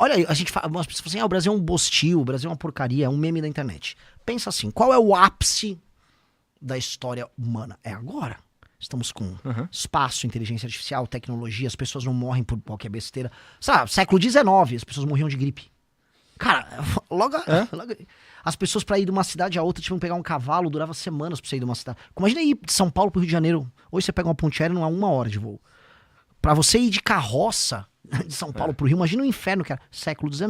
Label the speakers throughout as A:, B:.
A: Olha aí, a gente fala, as pessoas falam assim, o Brasil é um bostil, o Brasil é uma porcaria, é um meme da internet. Pensa assim, qual é o ápice da história humana? É agora. Estamos com espaço, inteligência artificial, tecnologia, as pessoas não morrem por qualquer besteira. Sabe, século XIX, as pessoas morriam de gripe. Cara, logo as pessoas pra ir de uma cidade a outra tinham que pegar um cavalo, durava semanas pra você ir de uma cidade. Imagina ir de São Paulo pro Rio de Janeiro. Hoje você pega uma ponte aérea, não há 1 hora de voo. Pra você ir de carroça de São Paulo pro Rio, imagina o inferno que era. Século XIX.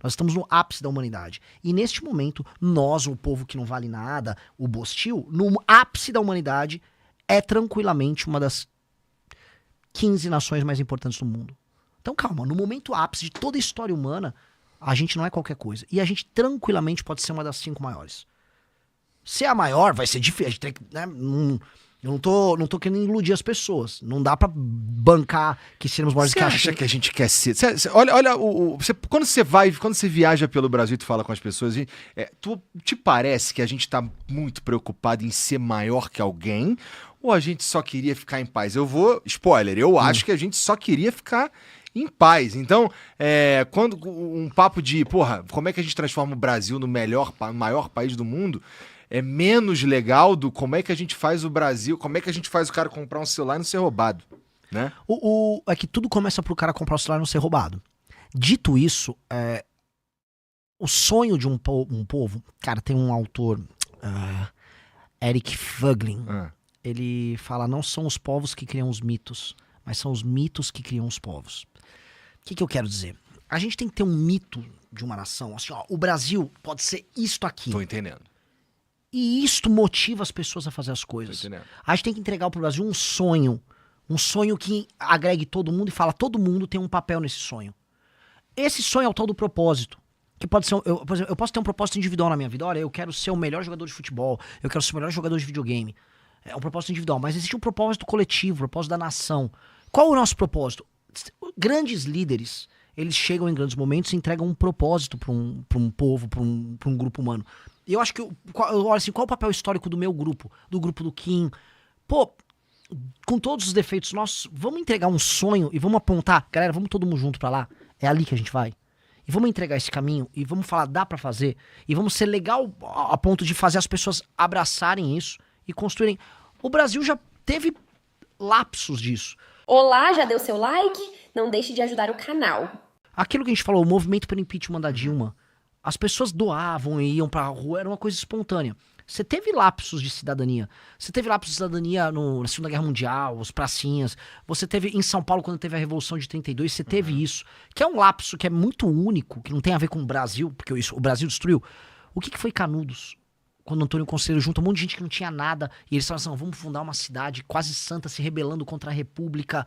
A: Nós estamos no ápice da humanidade. E neste momento, nós, o povo que não vale nada, o bostil, no ápice da humanidade, é tranquilamente uma das 15 nações mais importantes do mundo. Então calma, no momento ápice de toda a história humana, a gente não é qualquer coisa. E a gente tranquilamente pode ser uma das 5 maiores. Ser a maior vai ser difícil. Né? Eu não tô querendo iludir as pessoas. Não dá pra bancar que seremos maiores que a
B: Você acha que a gente quer ser? Olha quando você viaja pelo Brasil e tu fala com as pessoas, te parece que a gente tá muito preocupado em ser maior que alguém? Ou a gente só queria ficar em paz? Spoiler, eu acho que a gente só queria ficar em paz. Então, quando um papo de, como é que a gente transforma o Brasil no maior país do mundo, é menos legal do como é que a gente faz o Brasil, como é que a gente faz o cara comprar um celular e não ser roubado, né?
A: É que tudo começa pro cara comprar o celular e não ser roubado. Dito isso, o sonho de um povo... Cara, tem um autor, Eric Voegelin, ele fala, não são os povos que criam os mitos, mas são os mitos que criam os povos. O que eu quero dizer? A gente tem que ter um mito de uma nação, assim, ó, o Brasil pode ser isto aqui.
B: Tô entendendo.
A: E isto motiva as pessoas a fazer as coisas. A gente tem que entregar pro Brasil um sonho que agregue todo mundo e fala, todo mundo tem um papel nesse sonho. Esse sonho é o tal do propósito. Que pode ser, por exemplo, eu posso ter um propósito individual na minha vida. Olha, eu quero ser o melhor jogador de futebol, eu quero ser o melhor jogador de videogame. É um propósito individual, mas existe um propósito coletivo, um propósito da nação. Qual é o nosso propósito? Grandes líderes, eles chegam em grandes momentos e entregam um propósito para um povo, para um grupo humano. E eu acho que, olha assim, qual é o papel histórico do meu grupo? Do grupo do Kim? Pô, com todos os defeitos nossos, vamos entregar um sonho e vamos apontar, galera, vamos todo mundo junto pra lá. É ali que a gente vai. E vamos entregar esse caminho e vamos falar, dá pra fazer. E vamos ser legal a ponto de fazer as pessoas abraçarem isso e construírem. O Brasil já teve lapsos disso.
C: Olá, já deu seu like? Não deixe de ajudar o canal.
A: Aquilo que a gente falou, o movimento pelo impeachment da Dilma, as pessoas doavam e iam pra rua, era uma coisa espontânea. Você teve lapsos de cidadania. Você teve lapsos de cidadania na Segunda Guerra Mundial, os pracinhas. Você teve em São Paulo, quando teve a Revolução de 32, você teve isso. Que é um lapso que é muito único, que não tem a ver com o Brasil, porque o Brasil destruiu. O que foi Canudos? Quando Antônio Conselheiro junta um monte de gente que não tinha nada, e eles falaram assim, vamos fundar uma cidade quase santa, se rebelando contra a República.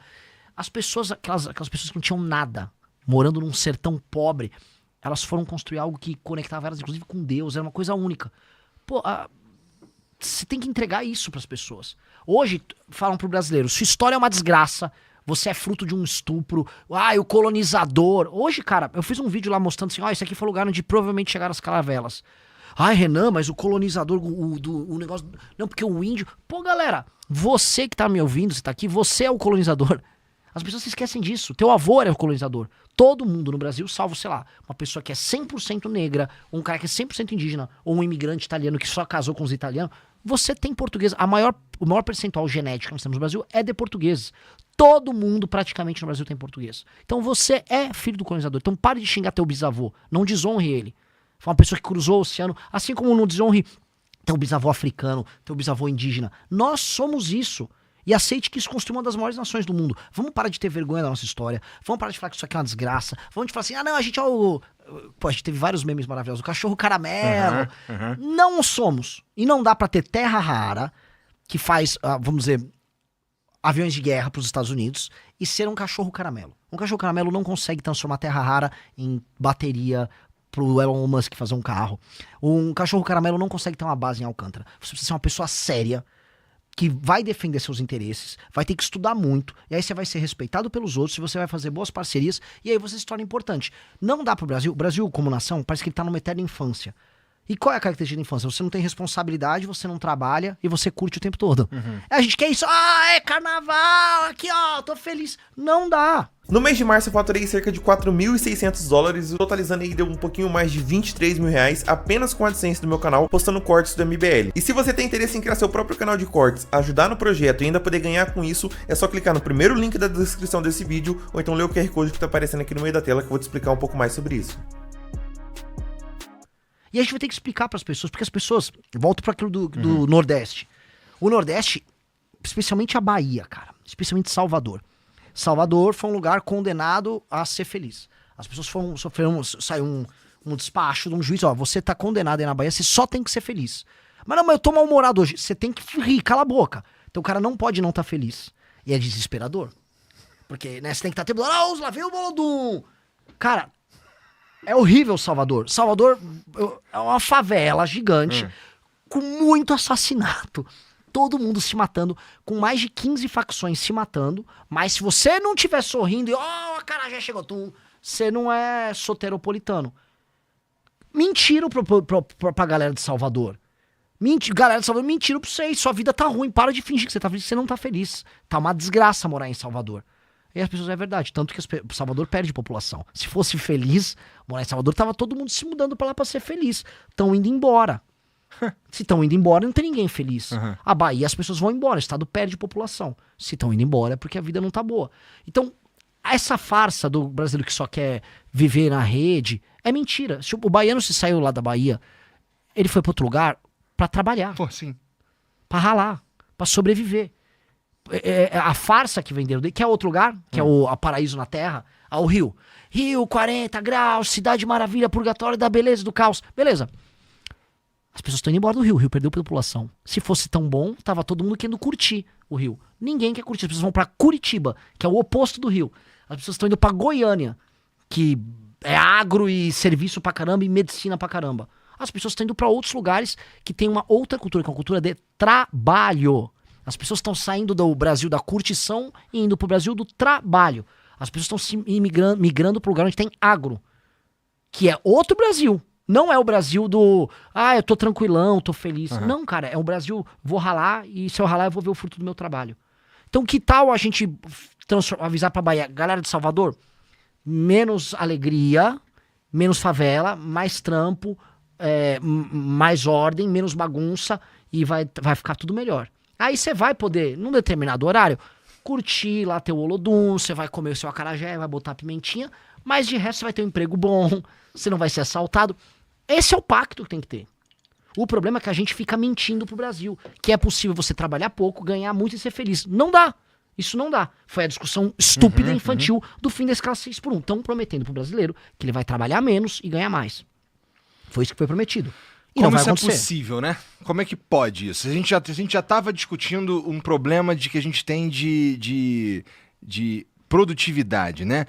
A: As pessoas, aquelas pessoas que não tinham nada, morando num sertão pobre, elas foram construir algo que conectava elas, inclusive, com Deus. Era uma coisa única. Pô, você tem que entregar isso pras pessoas. Hoje, falam pro brasileiro, sua história é uma desgraça, você é fruto de um estupro, o colonizador. Hoje, cara, eu fiz um vídeo lá mostrando assim, isso aqui foi o lugar onde provavelmente chegaram as caravelas. Renan, mas o colonizador, o negócio... Não, porque o índio... Pô, galera, você que tá me ouvindo, você tá aqui, você é o colonizador. As pessoas se esquecem disso. Teu avô era o colonizador. Todo mundo no Brasil, salvo, sei lá, uma pessoa que é 100% negra, ou um cara que é 100% indígena, ou um imigrante italiano que só casou com os italianos, você tem português. O maior percentual genético que nós temos no Brasil é de portugueses. Todo mundo praticamente no Brasil tem português. Então você é filho do colonizador. Então pare de xingar teu bisavô. Não desonre ele. Foi uma pessoa que cruzou o oceano, assim como não desonre teu bisavô africano, teu bisavô indígena. Nós somos isso. E aceite que isso construiu uma das maiores nações do mundo. Vamos parar de ter vergonha da nossa história. Vamos parar de falar que isso aqui é uma desgraça. Vamos de falar assim, não, a gente é o... Pô, a gente teve vários memes maravilhosos. O cachorro caramelo. Não somos. E não dá pra ter terra rara, que faz, vamos dizer, aviões de guerra pros Estados Unidos, e ser um cachorro caramelo. Um cachorro caramelo não consegue transformar terra rara em bateria pro Elon Musk fazer um carro. Um cachorro caramelo não consegue ter uma base em Alcântara. Você precisa ser uma pessoa séria, que vai defender seus interesses, vai ter que estudar muito, e aí você vai ser respeitado pelos outros, e você vai fazer boas parcerias, e aí você se torna importante. Não dá pro Brasil, o Brasil como nação, parece que ele tá numa eterna infância. E qual é a característica da infância? Você não tem responsabilidade, você não trabalha, e você curte o tempo todo. A gente quer isso, é carnaval, aqui ó, tô feliz. Não dá.
D: No mês de março eu faturei cerca de $4.600, totalizando aí deu um pouquinho mais de R$23 mil apenas com a AdSense do meu canal, postando cortes do MBL. E se você tem interesse em criar seu próprio canal de cortes, ajudar no projeto e ainda poder ganhar com isso, é só clicar no primeiro link da descrição desse vídeo, ou então ler o QR Code que tá aparecendo aqui no meio da tela que eu vou te explicar um pouco mais sobre isso.
A: E a gente vai ter que explicar para as pessoas, porque as pessoas, volto para aquilo do Nordeste. O Nordeste, especialmente a Bahia, cara, especialmente Salvador. Salvador foi um lugar condenado a ser feliz. As pessoas saiu um despacho de um juiz, ó, você tá condenado aí na Bahia, você só tem que ser feliz. Mas não, mas eu tô mal-humorado hoje. Você tem que rir, cala a boca. Então o cara não pode não estar feliz. E é desesperador. Porque, né, você tem que estar tempo, lá vem o Bolodum. Cara, é horrível Salvador. Salvador é uma favela gigante, com muito assassinato. Todo mundo se matando, com mais de 15 facções se matando. Mas se você não estiver sorrindo e, a cara já chegou, você não é soteropolitano. Mentiram pra galera de Salvador. Galera de Salvador, mentiram pra vocês. Sua vida tá ruim, para de fingir que você tá feliz, você não tá feliz. Tá uma desgraça morar em Salvador. E as pessoas, é verdade, tanto que Salvador perde população. Se fosse feliz, morar em Salvador, tava todo mundo se mudando pra lá pra ser feliz. Estão indo embora. Se estão indo embora, não tem ninguém feliz. A Bahia, as pessoas vão embora, o estado perde população. Se estão indo embora é porque a vida não tá boa. Então, essa farsa do brasileiro que só quer viver na rede é mentira. Se o baiano se saiu lá da Bahia, ele foi pra outro lugar pra trabalhar.
B: Pô, sim.
A: Pra ralar, pra sobreviver. A farsa que venderam dele, que é outro lugar, que é o Paraíso na Terra, o Rio. Rio, 40 graus, cidade maravilha, purgatório da beleza, do caos. Beleza. As pessoas estão indo embora do Rio, o Rio perdeu população. Se fosse tão bom, tava todo mundo querendo curtir o Rio. Ninguém quer curtir, as pessoas vão pra Curitiba, que é o oposto do Rio. As pessoas estão indo pra Goiânia, que é agro e serviço pra caramba e medicina pra caramba. As pessoas estão indo pra outros lugares que tem uma outra cultura, que é uma cultura de trabalho. As pessoas estão saindo do Brasil da curtição e indo pro Brasil do trabalho. As pessoas estão migrando pro lugar onde tem agro, que é outro Brasil. Não é o Brasil do, eu tô tranquilão, tô feliz. Não, cara, é o Brasil, vou ralar e se eu ralar eu vou ver o fruto do meu trabalho. Então que tal a gente avisar pra Bahia, galera de Salvador, menos alegria, menos favela, mais trampo, mais ordem, menos bagunça e vai ficar tudo melhor. Aí você vai poder, num determinado horário, curtir lá teu Olodum, você vai comer o seu acarajé, vai botar pimentinha, mas de resto você vai ter um emprego bom, você não vai ser assaltado. Esse é o pacto que tem que ter. O problema é que a gente fica mentindo pro Brasil, que é possível você trabalhar pouco, ganhar muito e ser feliz. Não dá. Isso não dá. Foi a discussão estúpida e infantil do fim da escala 6x1. Estão prometendo pro brasileiro que ele vai trabalhar menos e ganhar mais. Foi isso que foi prometido. E
B: como
A: não vai
B: isso
A: acontecer.
B: É possível, né? Como é que pode isso? A gente já estava discutindo um problema de que a gente tem de produtividade, né?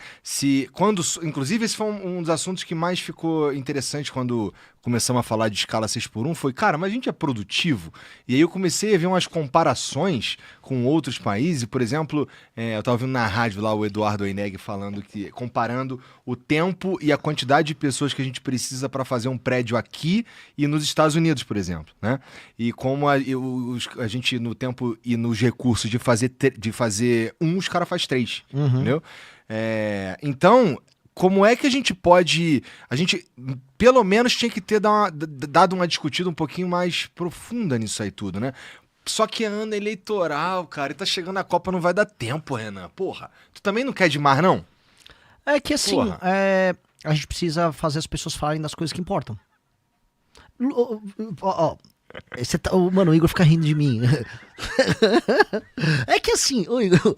B: Inclusive, esse foi um dos assuntos que mais ficou interessante quando começamos a falar de escala 6x1, foi, cara, mas a gente é produtivo? E aí eu comecei a ver umas comparações com outros países, por exemplo, eu estava ouvindo na rádio lá o Eduardo Oineg falando comparando o tempo e a quantidade de pessoas que a gente precisa para fazer um prédio aqui e nos Estados Unidos, por exemplo, né? E como a gente no tempo e nos recursos de fazer os caras faz 3, entendeu? Então, como é que a gente pode... A gente, pelo menos, tinha que ter dado uma discutida um pouquinho mais profunda nisso aí tudo, né? Só que é ano eleitoral, cara, e tá chegando a Copa, não vai dar tempo, Renan. Porra, tu também não quer demais, não?
A: É que assim, a gente precisa fazer as pessoas falarem das coisas que importam. Mano, o Igor fica rindo de mim. É que assim, o Igor,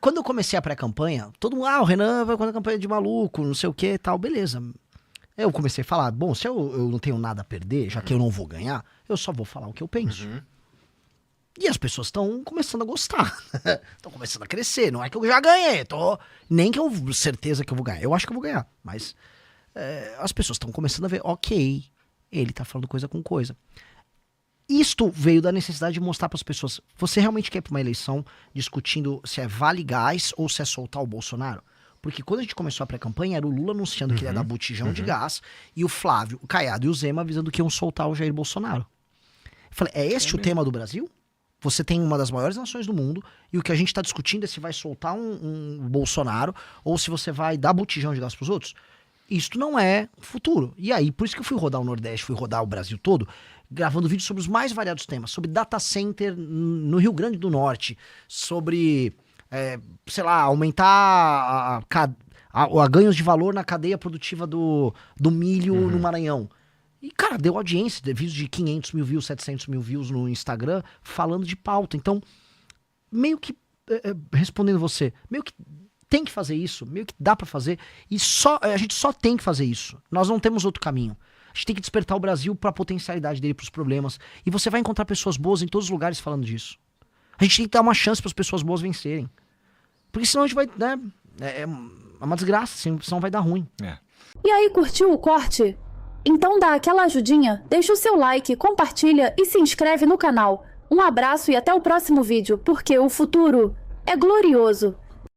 A: quando eu comecei a pré-campanha, todo mundo, o Renan vai com a campanha de maluco, não sei o que e tal, beleza. Eu comecei a falar, bom, se eu não tenho nada a perder, já que eu não vou ganhar, eu só vou falar o que eu penso. E as pessoas estão começando a gostar. Estão começando a crescer. Não é que eu já ganhei. Nem que eu certeza que eu vou ganhar. Eu acho que eu vou ganhar. Mas as pessoas estão começando a ver, ok, ele tá falando coisa com coisa. Isto veio da necessidade de mostrar para as pessoas, você realmente quer ir para uma eleição discutindo se é vale gás ou se é soltar o Bolsonaro? Porque quando a gente começou a pré-campanha, era o Lula anunciando que ele ia dar botijão de gás e o Flávio, o Caiado e o Zema avisando que iam soltar o Jair Bolsonaro. Eu falei, é este o tema do Brasil? Você tem uma das maiores nações do mundo e o que a gente está discutindo é se vai soltar um Bolsonaro ou se você vai dar botijão de gás pros outros. Isso não é futuro. E aí, por isso que eu fui rodar o Nordeste, fui rodar o Brasil todo, gravando vídeos sobre os mais variados temas. Sobre data center no Rio Grande do Norte, sobre, sei lá, aumentar a ganhos de valor na cadeia produtiva do milho no Maranhão. E, cara, deu audiência, vídeos de 500 mil views, 700 mil views no Instagram, falando de pauta. Então, meio que, respondendo você, meio que tem que fazer isso, meio que dá pra fazer, e a gente só tem que fazer isso. Nós não temos outro caminho. A gente tem que despertar o Brasil pra potencialidade dele, pros problemas, e você vai encontrar pessoas boas em todos os lugares falando disso. A gente tem que dar uma chance para as pessoas boas vencerem. Porque senão a gente vai, né, é uma desgraça, senão vai dar ruim.
E: E aí, curtiu o corte? Então dá aquela ajudinha, deixa o seu like, compartilha e se inscreve no canal. Um abraço e até o próximo vídeo, porque o futuro é glorioso.